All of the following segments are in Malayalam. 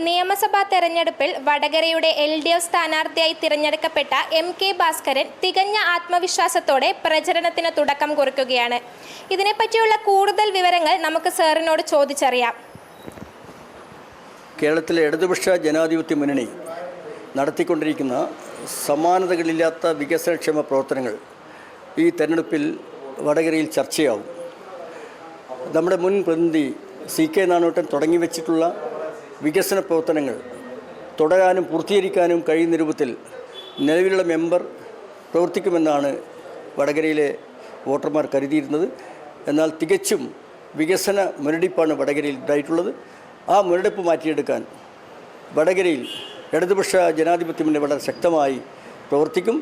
നിയമസഭാ തെരഞ്ഞെടുപ്പിൽ വടകരയുടെ LDF സ്ഥാനാർത്ഥിയായി തിരഞ്ഞെടുക്കപ്പെട്ട MK ഭാസ്കരൻ തികഞ്ഞ ആത്മവിശ്വാസത്തോടെ പ്രചരണത്തിന് തുടക്കം കുറിക്കുകയാണ്. ഇതിനെപ്പറ്റിയുള്ള കൂടുതൽ വിവരങ്ങൾ നമുക്ക് സാറിനോട് ചോദിച്ചറിയാം. കേരളത്തിലെ ഇടതുപക്ഷ ജനാധിപത്യ മുന്നണി നടത്തിക്കൊണ്ടിരിക്കുന്ന സമാനതകളില്ലാത്ത വികസനക്ഷേമ പ്രവർത്തനങ്ങൾ ഈ തെരഞ്ഞെടുപ്പിൽ വടകരയിൽ ചർച്ചയാവും. നമ്മുടെ മുൻ പ്രതിനിധി CK നാണോട്ടൻ തുടങ്ങി വെച്ചിട്ടുള്ള വികസന പ്രവർത്തനങ്ങൾ തുടരാനും പൂർത്തീകരിക്കാനും കഴിയുന്ന രൂപത്തിൽ നിലവിലുള്ള മെമ്പർ പ്രവർത്തിക്കുമെന്നാണ് വടകരയിലെ വോട്ടർമാർ കരുതിയിരുന്നത്. എന്നാൽ തികച്ചും വികസന മുരടിപ്പാണ് വടകരയിൽ ഉണ്ടായിട്ടുള്ളത്. ആ മുരടിപ്പ് മാറ്റിയെടുക്കാൻ വടകരയിൽ ഇടതുപക്ഷ ജനാധിപത്യ മുന്നണി വളരെ ശക്തമായി പ്രവർത്തിക്കും,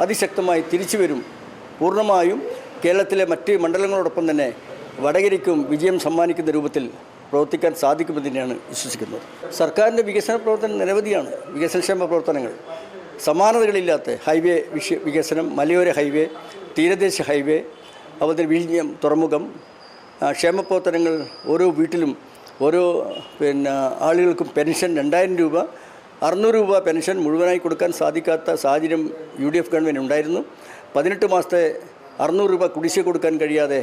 അതിശക്തമായി തിരിച്ചു വരും. പൂർണ്ണമായും കേരളത്തിലെ മറ്റ് മണ്ഡലങ്ങളോടൊപ്പം തന്നെ വടകരയ്ക്കും വിജയം സമ്മാനിക്കുന്ന രൂപത്തിൽ പ്രവർത്തിക്കാൻ സാധിക്കുമെന്ന് തന്നെയാണ് വിശ്വസിക്കുന്നത്. സർക്കാരിൻ്റെ വികസന പ്രവർത്തനം നിരവധിയാണ്. വികസനക്ഷേമ പ്രവർത്തനങ്ങൾ സമാനതകളില്ലാത്ത ഹൈവേ വികസനം, മലയോര ഹൈവേ, തീരദേശ ഹൈവേ, അതുപോലെ വിഴിഞ്ഞം തുറമുഖം, ക്ഷേമ പ്രവർത്തനങ്ങൾ, ഓരോ വീട്ടിലും ഓരോ ആളുകൾക്കും പെൻഷൻ 2000 രൂപ, 600 രൂപ പെൻഷൻ മുഴുവനായി കൊടുക്കാൻ സാധിക്കാത്ത സാഹചര്യം UDF ഗവൺമെൻറ് ഉണ്ടായിരുന്നു. 18 മാസത്തെ 600 രൂപ കുടിശ്ശിക കൊടുക്കാൻ കഴിയാതെ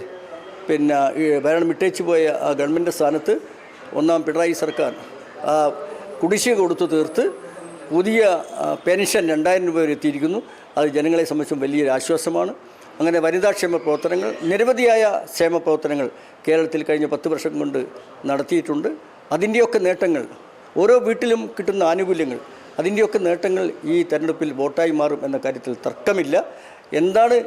ഭരണം വിട്ടേച്ചു പോയ ആ ഗവൺമെൻറ് സ്ഥാനത്ത് ഒന്നാം പിണറായി സർക്കാർ ആ കുടിശ്ശിക കൊടുത്തു തീർത്ത് പുതിയ പെൻഷൻ 2000 രൂപ വരെ എത്തിയിരിക്കുന്നു. അത് ജനങ്ങളെ സംബന്ധിച്ചും വലിയൊരു ആശ്വാസമാണ്. അങ്ങനെ വനിതാക്ഷേമ പ്രവർത്തനങ്ങൾ, നിരവധിയായ ക്ഷേമ പ്രവർത്തനങ്ങൾ കേരളത്തിൽ കഴിഞ്ഞ 10 വർഷം കൊണ്ട് നടത്തിയിട്ടുണ്ട്. അതിൻ്റെയൊക്കെ നേട്ടങ്ങൾ, ഓരോ വീട്ടിലും കിട്ടുന്ന ആനുകൂല്യങ്ങൾ, അതിൻ്റെയൊക്കെ നേട്ടങ്ങൾ ഈ തെരഞ്ഞെടുപ്പിൽ വോട്ടായി മാറും എന്ന കാര്യത്തിൽ തർക്കമില്ല. എന്താണ്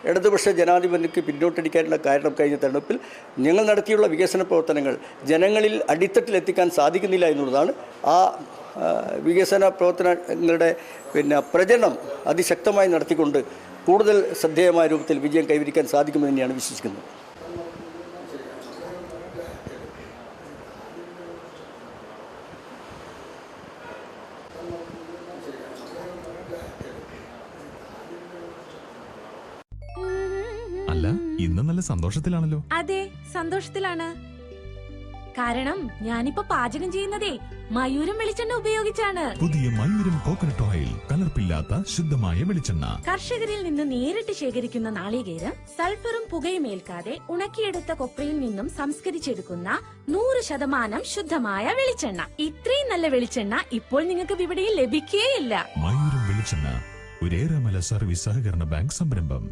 ഇടതുപക്ഷ ജനാധിപത്യക്ക് പിന്നോട്ടടിക്കാനുള്ള കാരണം? കഴിഞ്ഞ തെരഞ്ഞെടുപ്പിൽ ഞങ്ങൾ നടത്തിയുള്ള വികസന പ്രവർത്തനങ്ങൾ ജനങ്ങളിൽ അടിത്തട്ടിലെത്തിക്കാൻ സാധിക്കുന്നില്ല എന്നുള്ളതാണ്. ആ വികസന പ്രവർത്തനങ്ങളുടെ പ്രചരണം അതിശക്തമായി നടത്തിക്കൊണ്ട് കൂടുതൽ ശ്രദ്ധേയമായ രൂപത്തിൽ വിജയം കൈവരിക്കാൻ സാധിക്കുമെന്ന് തന്നെയാണ് വിശ്വസിക്കുന്നത്. അല്ല, ഇന്ന് നല്ല സന്തോഷത്തിലാണല്ലോ. അതെ, സന്തോഷത്തിലാണ്. കാരണം ഞാനിപ്പോ പാചകം ചെയ്യുന്നതേ മയൂരം വെളിച്ചെണ്ണ ഉപയോഗിച്ചാണ്. പുതിയ മയൂരം കോക്കനട്ട് ഓയിൽ, കലർപ്പില്ലാത്ത ശുദ്ധമായ വെളിച്ചെണ്ണ. കർഷകരിൽ നിന്ന് നേരിട്ട് ശേഖരിക്കുന്ന നാളികേരം സൾഫറും പുകയും ഏൽക്കാതെ ഉണക്കിയെടുത്ത കൊപ്രയിൽ നിന്നും സംസ്കരിച്ചെടുക്കുന്ന 100% ശുദ്ധമായ വെളിച്ചെണ്ണ. ഇത്രയും നല്ല വെളിച്ചെണ്ണ ഇപ്പോൾ നിങ്ങൾക്ക് വിപണിയിൽ ലഭിക്കുകയില്ല. മയൂരം വെളിച്ചെണ്ണ, ഒരു ഏറെമല സർവീസ് സഹകരണ ബാങ്ക് സംരംഭം.